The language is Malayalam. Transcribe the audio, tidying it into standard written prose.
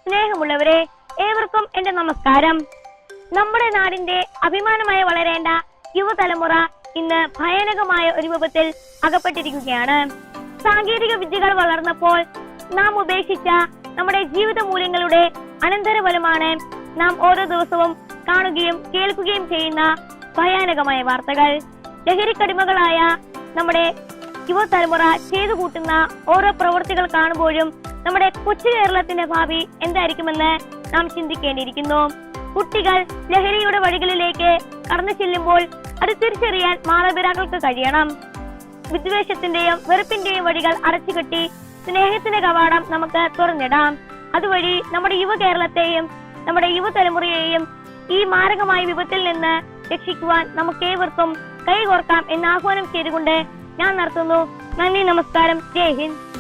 സ്നേഹമുള്ളവരെ, ഏവർക്കും എന്റെ നമസ്കാരം. നമ്മുടെ നാടിന്റെ അഭിമാനമായി വളരേണ്ട യുവതലമുറ ഇന്ന് ഭയാനകമായ ഒരു വിപത്തിൽ അകപ്പെട്ടിരിക്കുകയാണ്. സാങ്കേതിക വിദ്യകൾ വളർന്നപ്പോൾ നാം ഉപേക്ഷിച്ച നമ്മുടെ ജീവിത മൂല്യങ്ങളുടെ അനന്തരഫലമാണ് നാം ഓരോ ദിവസവും കാണുകയും കേൾക്കുകയും ചെയ്യുന്ന ഭയാനകമായ വാർത്തകൾ. ലഹരിക്കടിമകളായ നമ്മുടെ യുവതലമുറ ചെയ്തു കൂട്ടുന്ന ഓരോ പ്രവൃത്തികൾ കാണുമ്പോഴും നമ്മുടെ കൊച്ചു കേരളത്തിന്റെ ഭാവി എന്തായിരിക്കുമെന്ന് നാം ചിന്തിക്കേണ്ടിയിരിക്കുന്നു. കുട്ടികൾ ലഹരിയുടെ വഴികളിലേക്ക് കടന്നു ചെല്ലുമ്പോൾ അത് തിരിച്ചറിയാൻ മാതാപിതാക്കൾക്ക് കഴിയണം. വിദ്വേഷത്തിന്റെയും വെറുപ്പിന്റെയും വഴികൾ അടച്ചുകെട്ടി സ്നേഹത്തിന്റെ കവാടം നമുക്ക് തുറന്നിടാം. അതുവഴി നമ്മുടെ യുവ കേരളത്തെയും നമ്മുടെ യുവതലമുറയെയും ഈ മാരകമായ വിപത്തിൽ നിന്ന് രക്ഷിക്കുവാൻ നമുക്കേവർക്കും കൈകോർക്കാം എന്ന് ആഹ്വാനം ചെയ്തുകൊണ്ട് ഞാൻ നിർത്തുന്നു. നന്ദി, നമസ്കാരം, ജയ് ഹിന്ദ്.